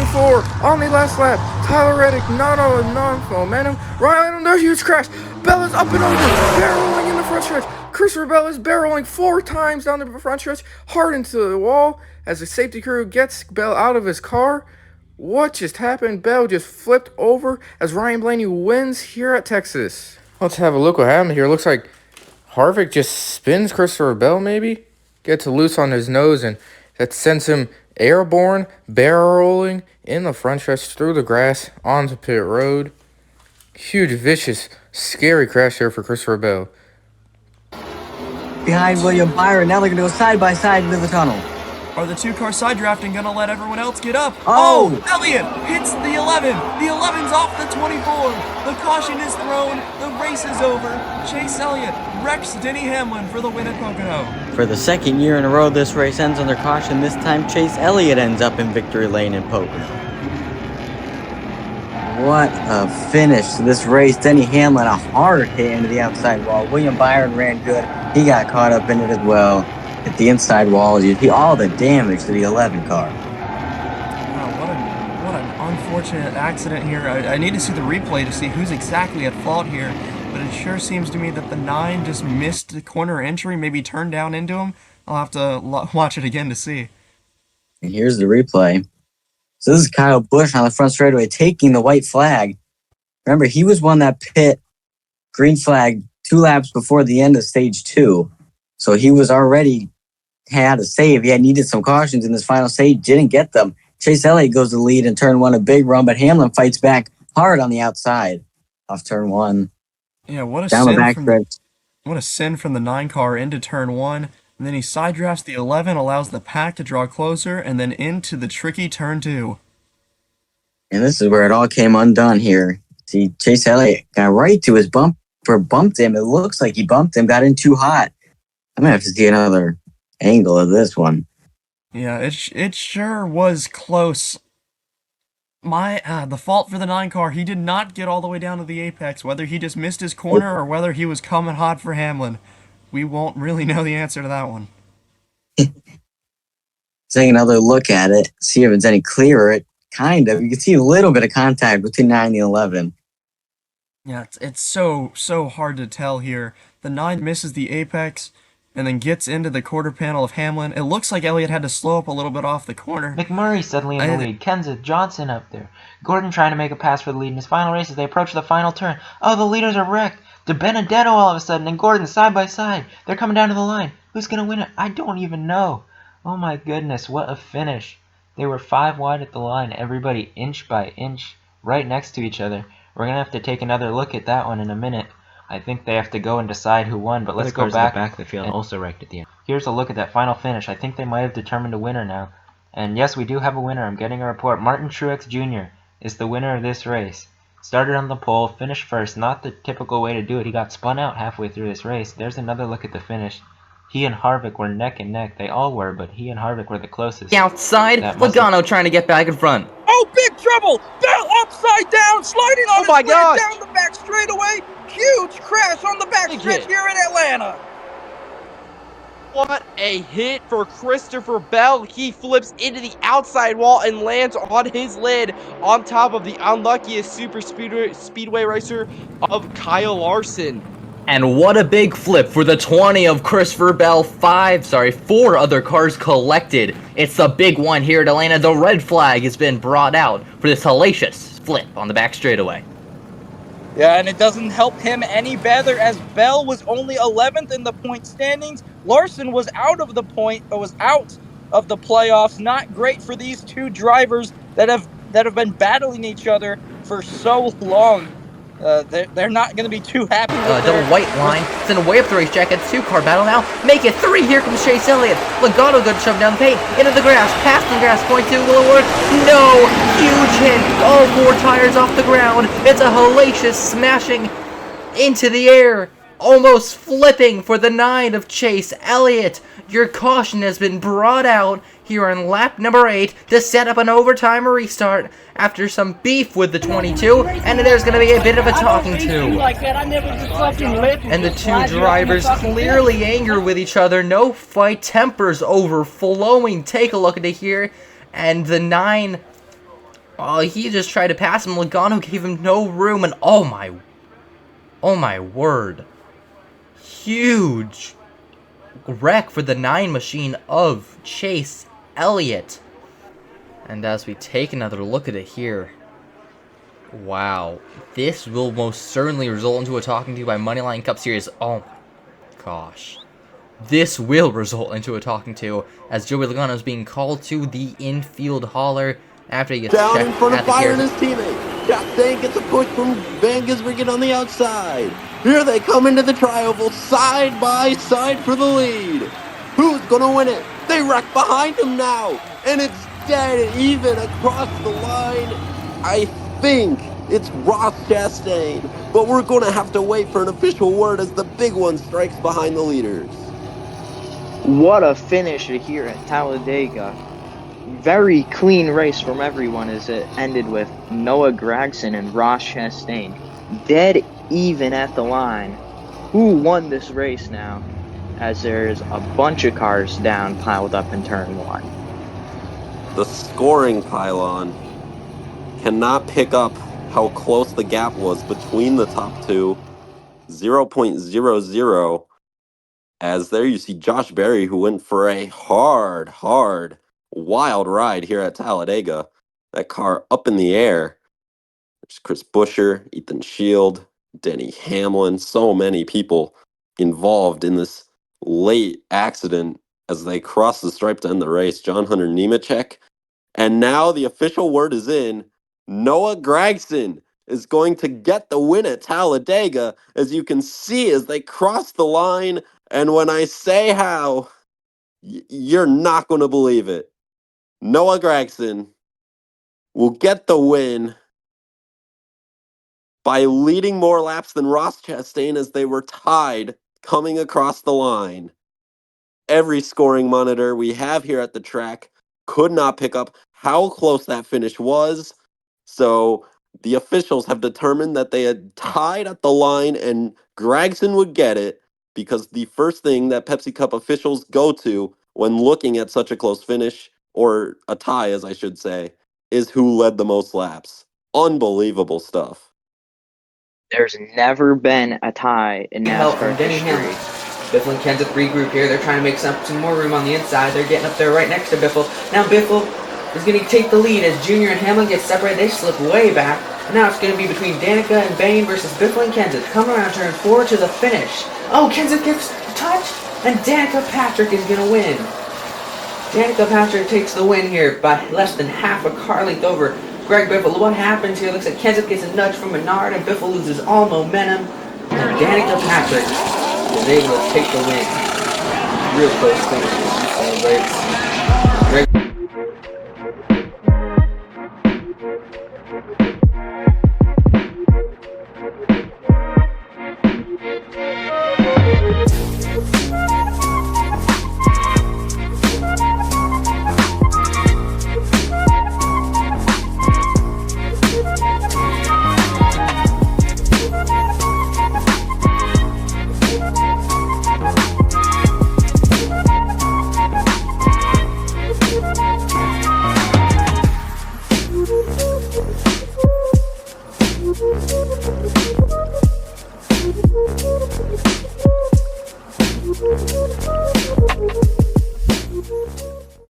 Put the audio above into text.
in 4 on the last lap. Tyler Reddick not on momentum. Ryan, a huge crash. Bell is up and over, barreling in the front stretch. Christopher Bell is barreling 4 times down the front stretch, hard into the wall as the safety crew gets Bell out of his car. What just happened? Bell just flipped over as Ryan Blaney wins here at Texas. Let's have a look what happened here. Looks like Harvick just spins Christopher Bell, maybe? Gets loose on his nose, and that sends him airborne, barreling in the front stretch through the grass onto pit road. Huge, vicious, scary crash here for Christopher Bell. Behind William Byron, now they're going to go side by side into the tunnel. Are the two cars side drafting gonna let everyone else get up? Oh! Elliott hits the 11. The 11's off the 24. The caution is thrown. The race is over. Chase Elliott wrecks Denny Hamlin for the win at Pocono. For the second year in a row, this race ends under caution. This time, Chase Elliott ends up in victory lane in Pocono. What a finish to this race. Denny Hamlin, a hard hit into the outside wall. William Byron ran good. He got caught up in it as well. At the inside wall, you see all the damage to the 11 car. Wow, what an unfortunate accident here. I need to see the replay to see who's exactly at fault here, but it sure seems to me that the 9 just missed the corner entry, maybe turned down into him. I'll have to watch it again to see. And here's the replay. So this is Kyle Busch on the front straightaway taking the white flag. Remember, he was one that pit green flag 2 laps before the end of stage 2. So he was already had a save. He had needed some cautions in this final stage, didn't get them. Chase Elliott goes to lead in turn 1, a big run, but Hamlin fights back hard on the outside off turn 1. Yeah, what a down sin the back what a sin from the 9 car into turn 1. And then he side drafts the 11, allows the pack to draw closer, and then into the tricky turn 2. And this is where it all came undone here. See, Chase Elliott got right to his bumper, bumped him. It looks like he bumped him, got in too hot. I'm going to have to see another angle of this one. Yeah, it sure was close. The fault for the 9 car, he did not get all the way down to the apex. Whether he just missed his corner or whether he was coming hot for Hamlin, we won't really know the answer to that one. Take another look at it, see if it's any clearer. Kind of. You can see a little bit of contact between 9 and the 11. Yeah, it's so hard to tell here. The 9 misses the apex and then gets into the quarter panel of Hamlin. It looks like Elliott had to slow up a little bit off the corner. McMurray suddenly in the lead. Kenseth, Johnson up there. Gordon trying to make a pass for the lead in his final race as they approach the final turn. Oh, the leaders are wrecked. De Benedetto all of a sudden and Gordon side by side. They're coming down to the line. Who's going to win it? I don't even know. Oh my goodness, what a finish. They were 5 wide at the line. Everybody inch by inch right next to each other. We're going to have to take another look at that one in a minute. I think they have to go and decide who won, but let's go back. The back of the field also wrecked at the end. Here's a look at that final finish. I think they might have determined a winner now. And yes, we do have a winner. I'm getting a report. Martin Truex Jr. is the winner of this race. Started on the pole, finished first. Not the typical way to do it. He got spun out halfway through this race. There's another look at the finish. He and Harvick were neck and neck. They all were, but he and Harvick were the closest. Outside, Logano trying to get back in front. Oh, big trouble! Bell upside down, sliding on his way down the back straightaway. Huge crash on the back stretch here in Atlanta. What a hit for Christopher Bell. He flips into the outside wall and lands on his lid on top of the unluckiest super speedway racer of Kyle Larson. And what a big flip for the 20 of Christopher Bell. 4 other cars collected. It's the big one here at Atlanta. The red flag has been brought out for this hellacious flip on the back straightaway. Yeah, and it doesn't help him any better as Bell was only 11th in the point standings. Larson was out of the playoffs. Not great for these two drivers that have been battling each other for so long. They're not going to be too happy with double white line, send away up the racetrack. It's 2-car battle now. Make it 3. Here comes Chase Elliott. Logano going to shove down the paint. Into the grass. Past the grass. Point 2. Will it work? No. Huge hit. All 4 tires off the ground. It's a hellacious smashing into the air. Almost flipping for the 9 of Chase Elliott. Your caution has been brought out here on lap number 8 to set up an overtime restart after some beef with the 22, and there's going to be a bit of a talking to. And the 2 drivers clearly angry with each other. No fight, tempers overflowing. Take a look at it here, and the 9 Oh, he just tried to pass him. Logano gave him no room, and oh my word. Huge wreck for the 9 machine of Chase Elliott. And as we take another look at it here, wow, this will most certainly result into a talking to by Moneyline Cup Series. Oh my gosh. This will result into a talking to as Joey Logano is being called to the infield hauler after he gets Down checked in front at of the Byron, gear. his teammate. Chastain gets a push from Van Gisbergen on the outside. Here they come into the tri-oval, side by side for the lead. Who's gonna win it? They wreck behind him now, and it's dead even across the line. I think it's Ross Chastain, but we're gonna have to wait for an official word as the big one strikes behind the leaders. What a finish here at Talladega. Very clean race from everyone as it ended with Noah Gragson and Ross Chastain dead even at the line. Who won this race now? As there's a bunch of cars down piled up in turn 1. The scoring pylon cannot pick up how close the gap was between the top two. 0.00. As there you see Josh Berry, who went for a hard, wild ride here at Talladega. That car up in the air. There's Chris Buescher, Ethan Shield, Denny Hamlin, so many people involved in this late accident as they cross the stripe to end the race. John Hunter Nemechek. And now the official word is in. Noah Gragson is going to get the win at Talladega, as you can see as they cross the line. And when I say how, you're not going to believe it. Noah Gragson will get the win by leading more laps than Ross Chastain as they were tied coming across the line. Every scoring monitor we have here at the track could not pick up how close that finish was. So the officials have determined that they had tied at the line and Gragson would get it, because the first thing that Pepsi Cup officials go to when looking at such a close finish, or a tie as I should say, is who led the most laps. Unbelievable stuff. There's never been a tie in Help from NASCAR Denny history. Hamlin. Biffle and Kenseth regroup here. They're trying to make some more room on the inside. They're getting up there right next to Biffle. Now Biffle is going to take the lead as Junior and Hamlin get separated. They slip way back. And now it's going to be between Danica and Bain versus Biffle and Kenseth. Coming around turn 4 to the finish. Oh, Kenseth gets touched, and Danica Patrick is going to win. Danica Patrick takes the win here by less than half a car length over Greg Biffle. What happens here? Looks like Kenseth gets a nudge from Menard, and Biffle loses all momentum. And Danica Patrick is able to take the win. Real close finish as he celebrates. Greg